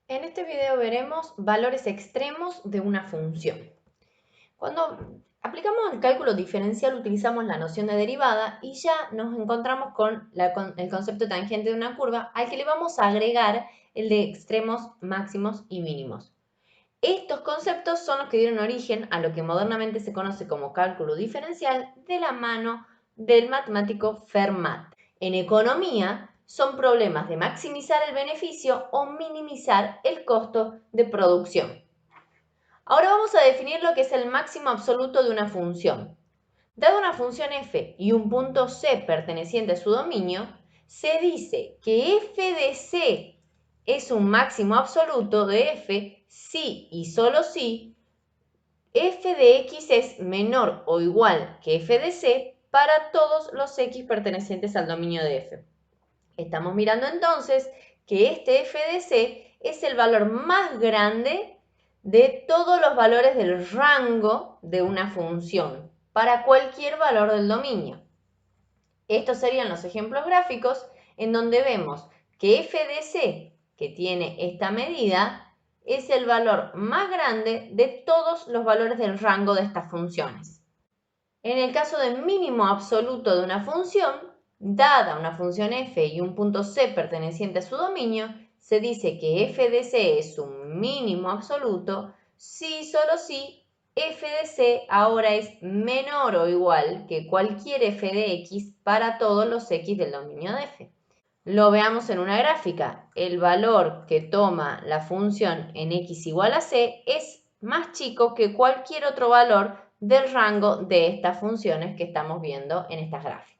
En este video veremos valores extremos de una función. Cuando aplicamos el cálculo diferencial utilizamos la noción de derivada y ya nos encontramos con el concepto de tangente de una curva al que le vamos a agregar el de extremos máximos y mínimos. Estos conceptos son los que dieron origen a lo que modernamente se conoce como cálculo diferencial de la mano del matemático Fermat. En economía, son problemas de maximizar el beneficio o minimizar el costo de producción. Ahora vamos a definir lo que es el máximo absoluto de una función. Dada una función f y un punto c perteneciente a su dominio, se dice que f de c es un máximo absoluto de f si y solo si f de x es menor o igual que f de c para todos los x pertenecientes al dominio de f. Estamos mirando entonces que este f de c es el valor más grande de todos los valores del rango de una función para cualquier valor del dominio. Estos serían los ejemplos gráficos en donde vemos que f de c, que tiene esta medida, es el valor más grande de todos los valores del rango de estas funciones. En el caso de mínimo absoluto de una función, dada una función f y un punto c perteneciente a su dominio, se dice que f de c es un mínimo absoluto si solo si f de c ahora es menor o igual que cualquier f de x para todos los x del dominio de f. Lo veamos en una gráfica. El valor que toma la función en x igual a c es más chico que cualquier otro valor del rango de estas funciones que estamos viendo en estas gráficas.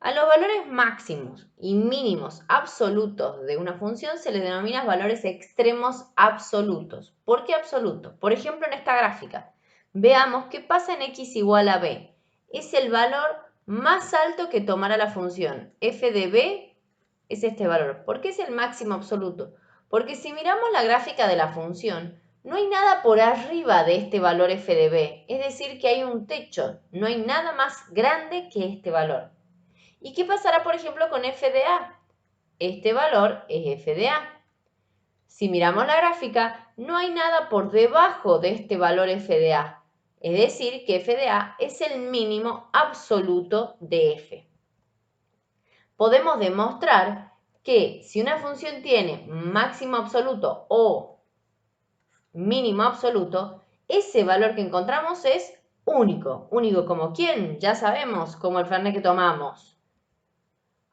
A los valores máximos y mínimos absolutos de una función se les denomina valores extremos absolutos. ¿Por qué absolutos? Por ejemplo, en esta gráfica, veamos qué pasa en x igual a b. Es el valor más alto que tomará la función. F de b es este valor. ¿Por qué es el máximo absoluto? Porque si miramos la gráfica de la función, no hay nada por arriba de este valor f de b. Es decir, que hay un techo. No hay nada más grande que este valor. ¿Y qué pasará, por ejemplo, con f de a? Este valor es f de a. Si miramos la gráfica, no hay nada por debajo de este valor f de a. Es decir, que f de a es el mínimo absoluto de f. Podemos demostrar que si una función tiene máximo absoluto o mínimo absoluto, ese valor que encontramos es único. Único como quién, ya sabemos, como el Fernet que tomamos.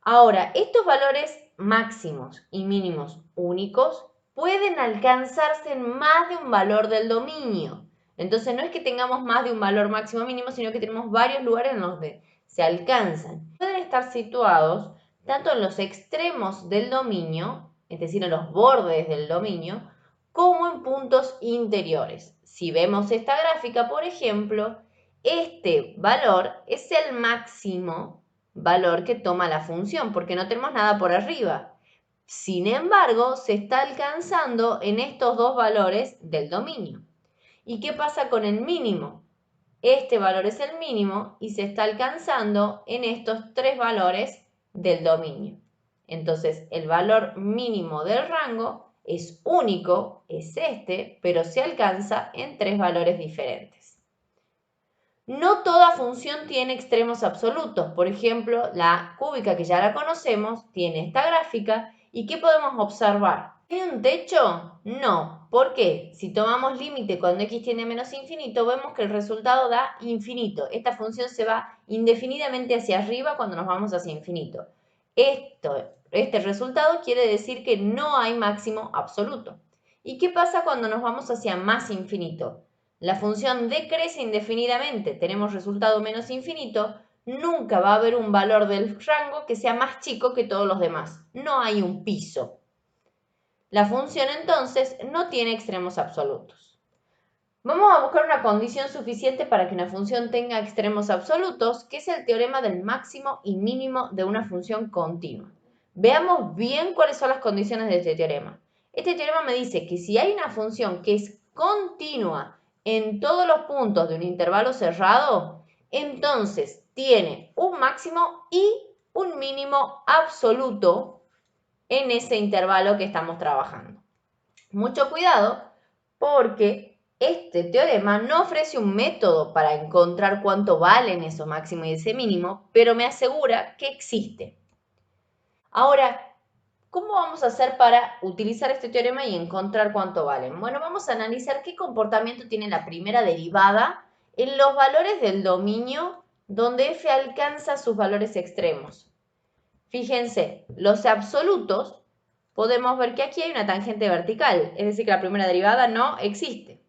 Ahora, estos valores máximos y mínimos únicos pueden alcanzarse en más de un valor del dominio. Entonces no es que tengamos más de un valor máximo o mínimo, sino que tenemos varios lugares en los que se alcanzan. Pueden estar situados tanto en los extremos del dominio, es decir, en los bordes del dominio, como en puntos interiores. Si vemos esta gráfica, por ejemplo, este valor es el máximo valor que toma la función, porque no tenemos nada por arriba. Sin embargo, se está alcanzando en estos dos valores del dominio. ¿Y qué pasa con el mínimo? Este valor es el mínimo y se está alcanzando en estos tres valores del dominio. Entonces, el valor mínimo del rango es único, es este, pero se alcanza en tres valores diferentes. No toda función tiene extremos absolutos. Por ejemplo, la cúbica, que ya la conocemos, tiene esta gráfica. ¿Y qué podemos observar? ¿Tiene un techo? No. ¿Por qué? Si tomamos límite cuando x tiende a menos infinito, vemos que el resultado da infinito. Esta función se va indefinidamente hacia arriba cuando nos vamos hacia infinito. Este resultado quiere decir que no hay máximo absoluto. ¿Y qué pasa cuando nos vamos hacia más infinito? La función decrece indefinidamente, tenemos resultado menos infinito, nunca va a haber un valor del rango que sea más chico que todos los demás. No hay un piso. La función entonces no tiene extremos absolutos. Vamos a buscar una condición suficiente para que una función tenga extremos absolutos, que es el teorema del máximo y mínimo de una función continua. Veamos bien cuáles son las condiciones de este teorema. Este teorema me dice que si hay una función que es continua en todos los puntos de un intervalo cerrado, entonces tiene un máximo y un mínimo absoluto en ese intervalo que estamos trabajando. Mucho cuidado porque este teorema no ofrece un método para encontrar cuánto valen esos máximo y ese mínimo, pero me asegura que existe. Ahora, ¿cómo vamos a hacer para utilizar este teorema y encontrar cuánto valen? Bueno, vamos a analizar qué comportamiento tiene la primera derivada en los valores del dominio donde f alcanza sus valores extremos. Fíjense, los absolutos, podemos ver que aquí hay una tangente vertical, es decir, que la primera derivada no existe.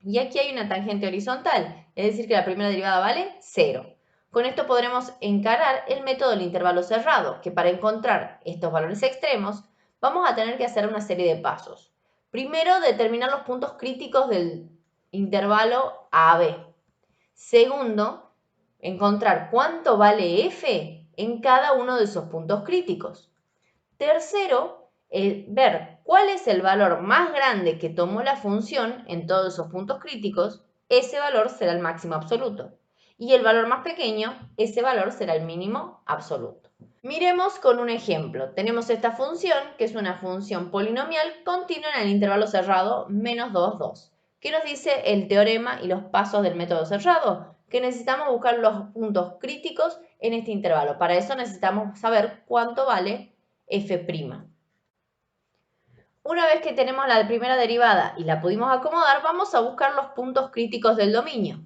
Y aquí hay una tangente horizontal, es decir, que la primera derivada vale 0. Con esto podremos encarar el método del intervalo cerrado, que para encontrar estos valores extremos vamos a tener que hacer una serie de pasos. Primero, determinar los puntos críticos del intervalo AB. Segundo, encontrar cuánto vale f en cada uno de esos puntos críticos. Tercero, ver cuál es el valor más grande que tomó la función en todos esos puntos críticos, ese valor será el máximo absoluto. Y el valor más pequeño, ese valor será el mínimo absoluto. Miremos con un ejemplo. Tenemos esta función, que es una función polinomial continua en el intervalo cerrado menos 2, 2. ¿Qué nos dice el teorema y los pasos del método cerrado? Que necesitamos buscar los puntos críticos en este intervalo. Para eso necesitamos saber cuánto vale f'. Una vez que tenemos la primera derivada y la pudimos acomodar, vamos a buscar los puntos críticos del dominio.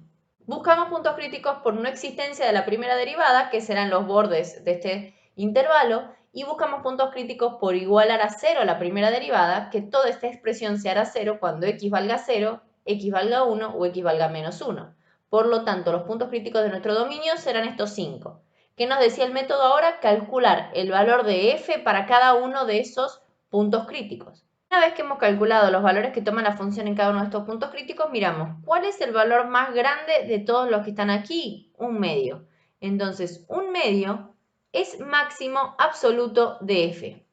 Buscamos puntos críticos por no existencia de la primera derivada, que serán los bordes de este intervalo, y buscamos puntos críticos por igualar a 0 la primera derivada, que toda esta expresión se hará 0 cuando x valga 0, x valga 1 o x valga menos 1. Por lo tanto, los puntos críticos de nuestro dominio serán estos 5. ¿Qué nos decía el método ahora? Calcular el valor de f para cada uno de esos puntos críticos. Una vez que hemos calculado los valores que toma la función en cada uno de estos puntos críticos, miramos cuál es el valor más grande de todos los que están aquí, un medio. Entonces, un medio es máximo absoluto de f.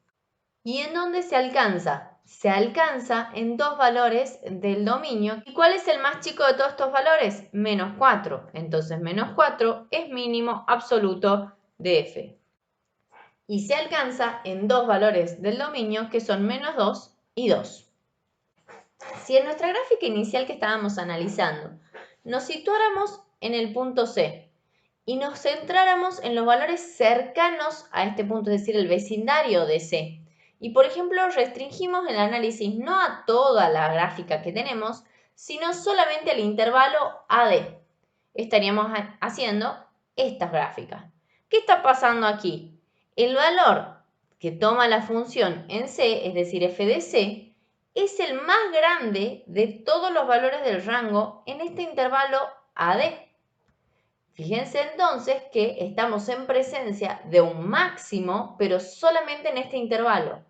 ¿Y en dónde se alcanza? Se alcanza en dos valores del dominio. ¿Y cuál es el más chico de todos estos valores? Menos 4. Entonces, menos 4 es mínimo absoluto de f. Y se alcanza en dos valores del dominio que son menos 2 y 2. Si en nuestra gráfica inicial que estábamos analizando nos situáramos en el punto C y nos centráramos en los valores cercanos a este punto, es decir, el vecindario de C, y por ejemplo restringimos el análisis no a toda la gráfica que tenemos, sino solamente al intervalo AD, estaríamos haciendo estas gráficas. ¿Qué está pasando aquí? El valor que toma la función en C, es decir, f de C, es el más grande de todos los valores del rango en este intervalo AD. Fíjense entonces que estamos en presencia de un máximo, pero solamente en este intervalo.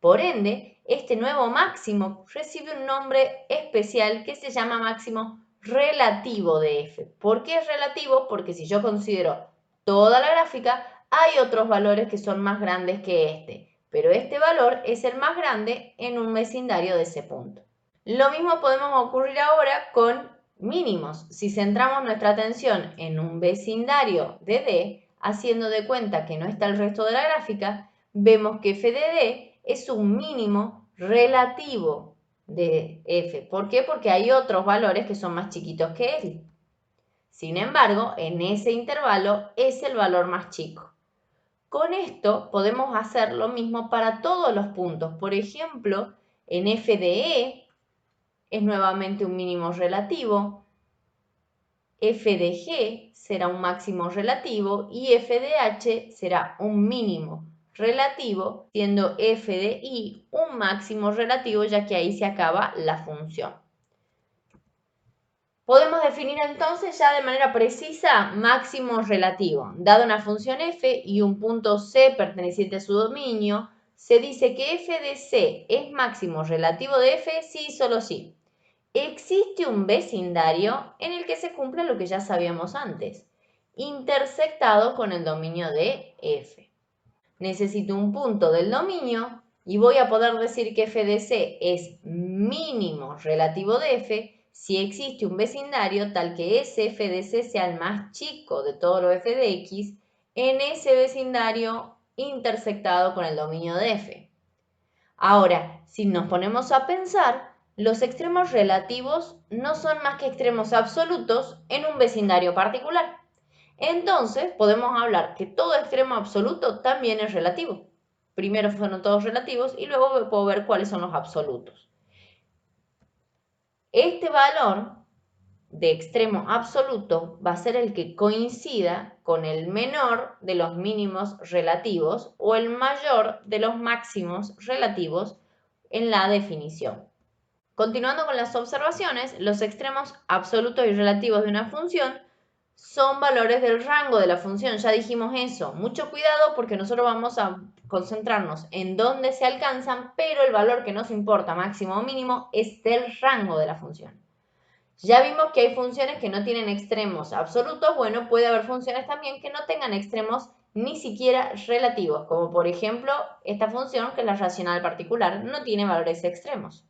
Por ende, este nuevo máximo recibe un nombre especial que se llama máximo relativo de f. ¿Por qué es relativo? Porque si yo considero toda la gráfica, hay otros valores que son más grandes que este, pero este valor es el más grande en un vecindario de ese punto. Lo mismo podemos ocurrir ahora con mínimos. Si centramos nuestra atención en un vecindario de D, haciendo de cuenta que no está el resto de la gráfica, vemos que f de D es un mínimo relativo de f. ¿Por qué? Porque hay otros valores que son más chiquitos que él. Sin embargo, en ese intervalo es el valor más chico. Con esto podemos hacer lo mismo para todos los puntos. Por ejemplo, en f de E es nuevamente un mínimo relativo, f de G será un máximo relativo y f de H será un mínimo relativo, siendo f de I un máximo relativo, ya que ahí se acaba la función. Podemos definir entonces ya de manera precisa máximo relativo. Dada una función f y un punto C perteneciente a su dominio, se dice que f de C es máximo relativo de f si y solo si existe un vecindario en el que se cumple lo que ya sabíamos antes, intersectado con el dominio de f. Necesito un punto del dominio y voy a poder decir que f de C es mínimo relativo de f si existe un vecindario tal que ese f de C sea el más chico de todo lo f de x en ese vecindario intersectado con el dominio de f. Ahora, si nos ponemos a pensar, los extremos relativos no son más que extremos absolutos en un vecindario particular. Entonces, podemos hablar que todo extremo absoluto también es relativo. Primero fueron todos relativos y luego puedo ver cuáles son los absolutos. Este valor de extremo absoluto va a ser el que coincida con el menor de los mínimos relativos o el mayor de los máximos relativos en la definición. Continuando con las observaciones, los extremos absolutos y relativos de una función son valores del rango de la función, ya dijimos eso. Mucho cuidado porque nosotros vamos a concentrarnos en dónde se alcanzan, pero el valor que nos importa, máximo o mínimo, es del rango de la función. Ya vimos que hay funciones que no tienen extremos absolutos, bueno, puede haber funciones también que no tengan extremos ni siquiera relativos, como por ejemplo esta función que es la racional particular, no tiene valores extremos.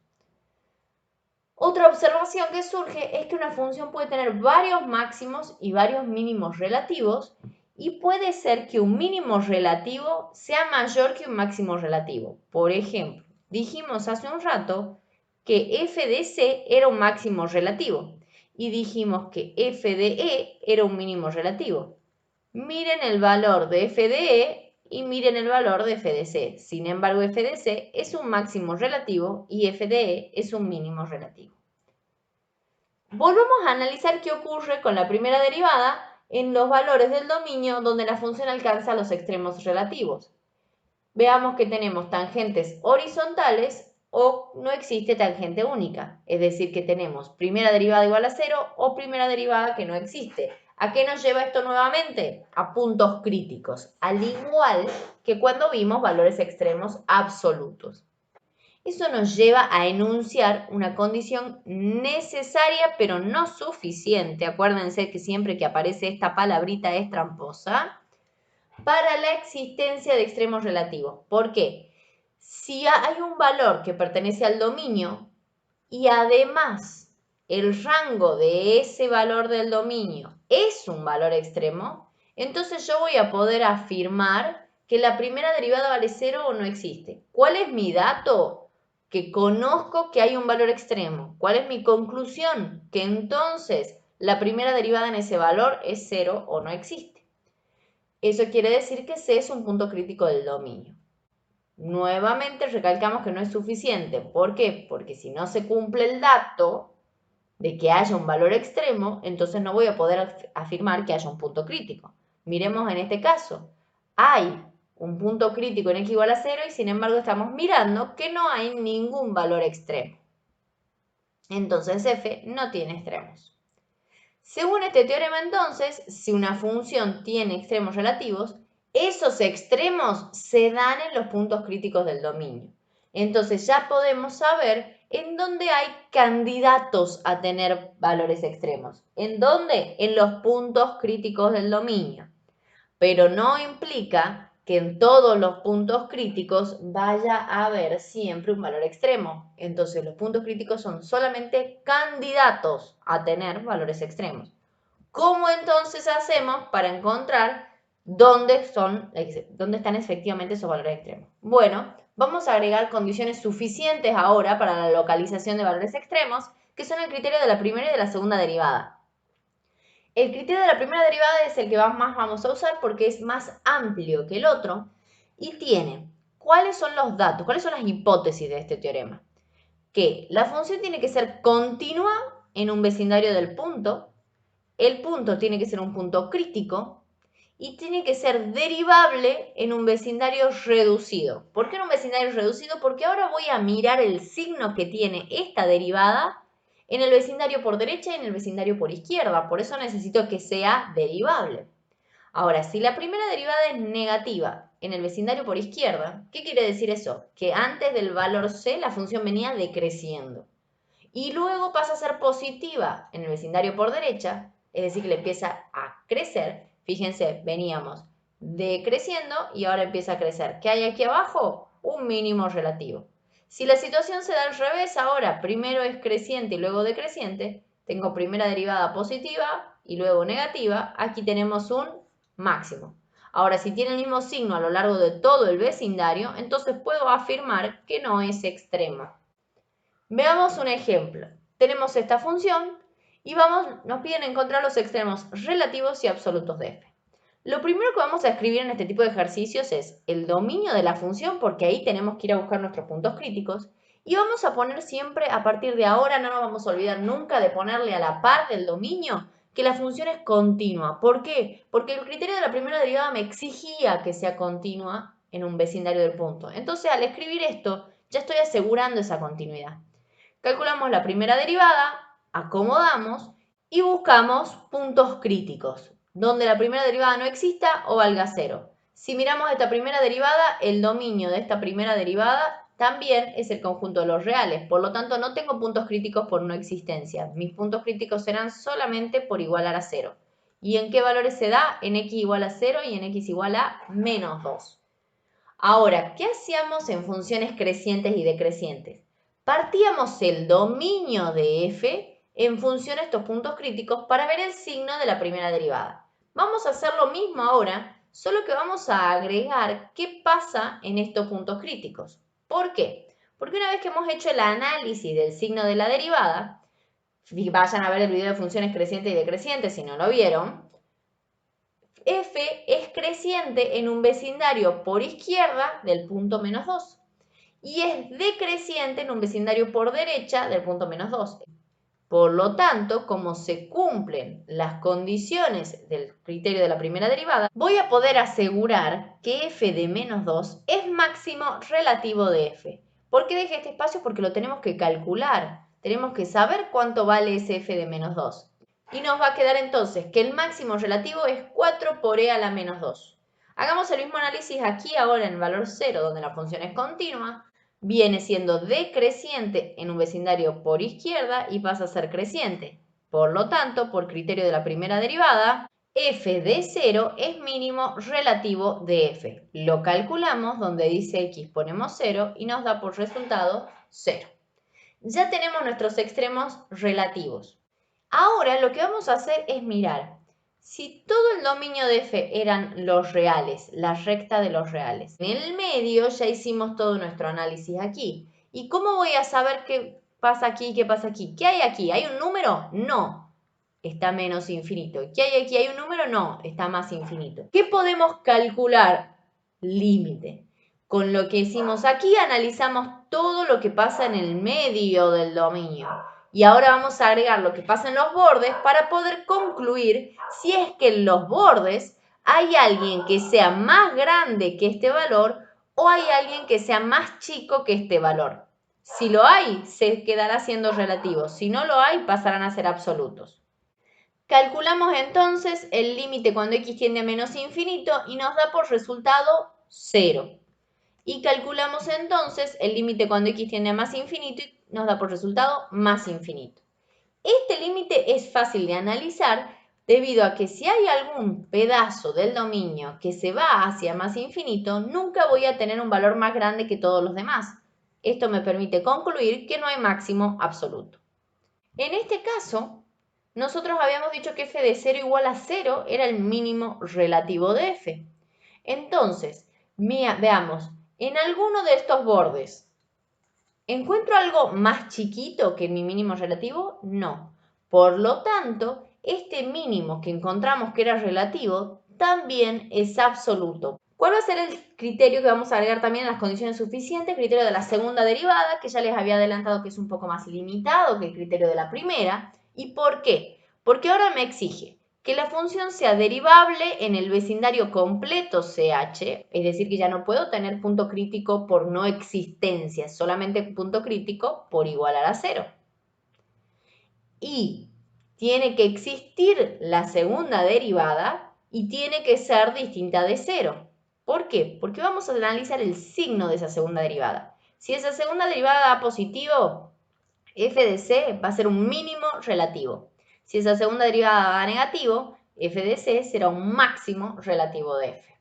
Otra observación que surge es que una función puede tener varios máximos y varios mínimos relativos y puede ser que un mínimo relativo sea mayor que un máximo relativo. Por ejemplo, dijimos hace un rato que f de c era un máximo relativo y dijimos que f de e era un mínimo relativo. Miren el valor de f de e y miren el valor de f de c. Sin embargo, f de c es un máximo relativo y f de e es un mínimo relativo. Volvemos a analizar qué ocurre con la primera derivada en los valores del dominio donde la función alcanza los extremos relativos. Veamos que tenemos tangentes horizontales o no existe tangente única, es decir, que tenemos primera derivada igual a 0 o primera derivada que no existe. ¿A qué nos lleva esto nuevamente? A puntos críticos, al igual que cuando vimos valores extremos absolutos. Eso nos lleva a enunciar una condición necesaria pero no suficiente. Acuérdense que siempre que aparece esta palabrita es tramposa. Para la existencia de extremos relativos. ¿Por qué? Si hay un valor que pertenece al dominio y además el rango de ese valor del dominio es un valor extremo, entonces yo voy a poder afirmar que la primera derivada vale 0 o no existe. ¿Cuál es mi dato? Que conozco que hay un valor extremo. ¿Cuál es mi conclusión? Que entonces la primera derivada en ese valor es 0 o no existe. Eso quiere decir que C es un punto crítico del dominio. Nuevamente recalcamos que no es suficiente. ¿Por qué? Porque si no se cumple el dato de que haya un valor extremo, entonces no voy a poder afirmar que haya un punto crítico. Miremos en este caso. Hay un punto crítico en x igual a 0 y sin embargo estamos mirando que no hay ningún valor extremo. Entonces f no tiene extremos. Según este teorema, entonces, si una función tiene extremos relativos, esos extremos se dan en los puntos críticos del dominio. Entonces ya podemos saber en dónde hay candidatos a tener valores extremos. ¿En dónde? En los puntos críticos del dominio. Pero no implica que en todos los puntos críticos vaya a haber siempre un valor extremo. Entonces los puntos críticos son solamente candidatos a tener valores extremos. ¿Cómo entonces hacemos para encontrar dónde están efectivamente esos valores extremos? Bueno, vamos a agregar condiciones suficientes ahora para la localización de valores extremos, que son el criterio de la primera y de la segunda derivada. El criterio de la primera derivada es el que más vamos a usar porque es más amplio que el otro y tiene cuáles son los datos, cuáles son las hipótesis de este teorema. Que la función tiene que ser continua en un vecindario del punto, el punto tiene que ser un punto crítico y tiene que ser derivable en un vecindario reducido. ¿Por qué en un vecindario reducido? Porque ahora voy a mirar el signo que tiene esta derivada en el vecindario por derecha y en el vecindario por izquierda. Por eso necesito que sea derivable. Ahora, si la primera derivada es negativa en el vecindario por izquierda, ¿qué quiere decir eso? Que antes del valor c la función venía decreciendo. Y luego pasa a ser positiva en el vecindario por derecha, es decir, que le empieza a crecer. Fíjense, veníamos decreciendo y ahora empieza a crecer. ¿Qué hay aquí abajo? Un mínimo relativo. Si la situación se da al revés, ahora primero es creciente y luego decreciente, tengo primera derivada positiva y luego negativa, aquí tenemos un máximo. Ahora, si tiene el mismo signo a lo largo de todo el vecindario, entonces puedo afirmar que no es extremo. Veamos un ejemplo. Tenemos esta función y nos piden encontrar los extremos relativos y absolutos de f. Lo primero que vamos a escribir en este tipo de ejercicios es el dominio de la función, porque ahí tenemos que ir a buscar nuestros puntos críticos, y vamos a poner siempre, a partir de ahora, no nos vamos a olvidar nunca de ponerle a la par del dominio que la función es continua. ¿Por qué? Porque el criterio de la primera derivada me exigía que sea continua en un vecindario del punto. Entonces, al escribir esto, ya estoy asegurando esa continuidad. Calculamos la primera derivada, acomodamos y buscamos puntos críticos, donde la primera derivada no exista o valga 0. Si miramos esta primera derivada, el dominio de esta primera derivada también es el conjunto de los reales, por lo tanto no tengo puntos críticos por no existencia. Mis puntos críticos serán solamente por igualar a 0. ¿Y en qué valores se da? En x igual a 0 y en x igual a menos 2. Ahora, ¿qué hacíamos en funciones crecientes y decrecientes? Partíamos el dominio de f en función a estos puntos críticos para ver el signo de la primera derivada. Vamos a hacer lo mismo ahora, solo que vamos a agregar qué pasa en estos puntos críticos. ¿Por qué? Porque una vez que hemos hecho el análisis del signo de la derivada, vayan a ver el video de funciones crecientes y decrecientes si no lo vieron, f es creciente en un vecindario por izquierda del punto menos 2 y es decreciente en un vecindario por derecha del punto menos 2. Por lo tanto, como se cumplen las condiciones del criterio de la primera derivada, voy a poder asegurar que f de menos 2 es máximo relativo de f. ¿Por qué dejé este espacio? Porque lo tenemos que calcular. Tenemos que saber cuánto vale ese f de menos 2. Y nos va a quedar entonces que el máximo relativo es 4 por e a la menos 2. Hagamos el mismo análisis aquí ahora en el valor 0, donde la función es continua. Viene siendo decreciente en un vecindario por izquierda y pasa a ser creciente. Por lo tanto, por criterio de la primera derivada, f de 0 es mínimo relativo de f. Lo calculamos, donde dice x ponemos 0 y nos da por resultado 0. Ya tenemos nuestros extremos relativos. Ahora lo que vamos a hacer es mirar si todo el dominio de f eran los reales, la recta de los reales. En el medio ya hicimos todo nuestro análisis aquí. ¿Y cómo voy a saber qué pasa aquí y qué pasa aquí? ¿Qué hay aquí? ¿Hay un número? No, está menos infinito. ¿Qué hay aquí? ¿Hay un número? No, está más infinito. ¿Qué podemos calcular? Límite. Con lo que hicimos aquí analizamos todo lo que pasa en el medio del dominio. Y ahora vamos a agregar lo que pasa en los bordes para poder concluir si es que en los bordes hay alguien que sea más grande que este valor o hay alguien que sea más chico que este valor. Si lo hay, se quedará siendo relativo. Si no lo hay, pasarán a ser absolutos. Calculamos entonces el límite cuando x tiende a menos infinito y nos da por resultado 0. Y calculamos entonces el límite cuando x tiende a más infinito y nos da por resultado más infinito. Este límite es fácil de analizar debido a que si hay algún pedazo del dominio que se va hacia más infinito, nunca voy a tener un valor más grande que todos los demás. Esto me permite concluir que no hay máximo absoluto. En este caso, nosotros habíamos dicho que f de 0 igual a 0 era el mínimo relativo de f. Entonces, veamos, en alguno de estos bordes, ¿encuentro algo más chiquito que mi mínimo relativo? No. Por lo tanto, este mínimo que encontramos que era relativo también es absoluto. ¿Cuál va a ser el criterio que vamos a agregar también en las condiciones suficientes? El criterio de la segunda derivada, que ya les había adelantado que es un poco más limitado que el criterio de la primera. ¿Y por qué? Porque ahora me exige que la función sea derivable en el vecindario completo CH, es decir, que ya no puedo tener punto crítico por no existencia, solamente punto crítico por igualar a 0. Y tiene que existir la segunda derivada y tiene que ser distinta de 0. ¿Por qué? Porque vamos a analizar el signo de esa segunda derivada. Si esa segunda derivada da positivo, f de c va a ser un mínimo relativo. Si esa segunda derivada da negativo, f de c será un máximo relativo de f.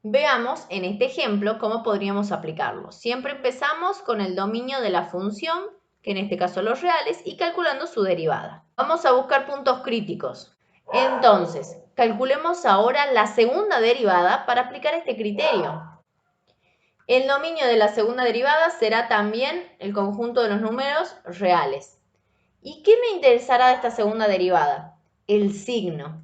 Veamos en este ejemplo cómo podríamos aplicarlo. Siempre empezamos con el dominio de la función, que en este caso los reales, y calculando su derivada. Vamos a buscar puntos críticos. Entonces, calculemos ahora la segunda derivada para aplicar este criterio. El dominio de la segunda derivada será también el conjunto de los números reales. ¿Y qué me interesará de esta segunda derivada? El signo.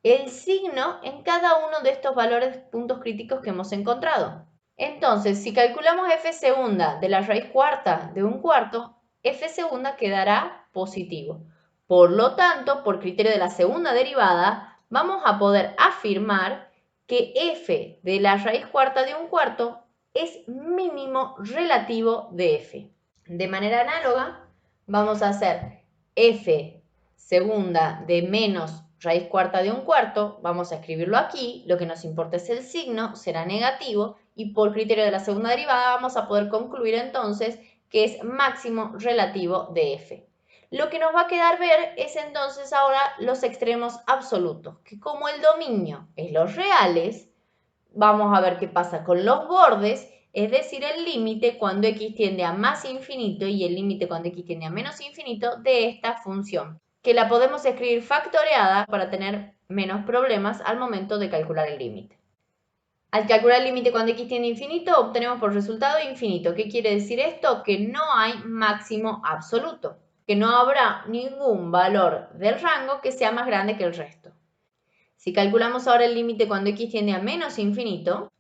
El signo en cada uno de estos valores puntos críticos que hemos encontrado. Entonces, si calculamos f segunda de la raíz cuarta de un cuarto, f segunda quedará positivo. Por lo tanto, por criterio de la segunda derivada, vamos a poder afirmar que f de la raíz cuarta de un cuarto es mínimo relativo de f. De manera análoga, vamos a hacer f segunda de menos raíz cuarta de un cuarto, vamos a escribirlo aquí, lo que nos importa es el signo, será negativo, y por criterio de la segunda derivada vamos a poder concluir entonces que es máximo relativo de f. Lo que nos va a quedar ver es entonces ahora los extremos absolutos, que como el dominio es los reales, vamos a ver qué pasa con los bordes, es decir, el límite cuando x tiende a más infinito y el límite cuando x tiende a menos infinito de esta función, que la podemos escribir factoreada para tener menos problemas al momento de calcular el límite. Al calcular el límite cuando x tiende a infinito, obtenemos por resultado infinito. ¿Qué quiere decir esto? Que no hay máximo absoluto, que no habrá ningún valor del rango que sea más grande que el resto. Si calculamos ahora el límite cuando x tiende a menos infinito,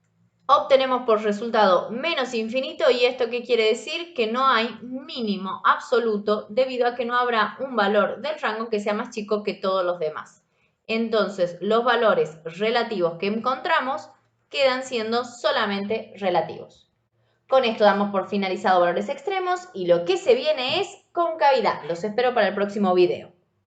obtenemos por resultado menos infinito, y ¿esto qué quiere decir? Que no hay mínimo absoluto debido a que no habrá un valor del rango que sea más chico que todos los demás. Entonces, los valores relativos que encontramos quedan siendo solamente relativos. Con esto damos por finalizado valores extremos y lo que se viene es concavidad. Los espero para el próximo video.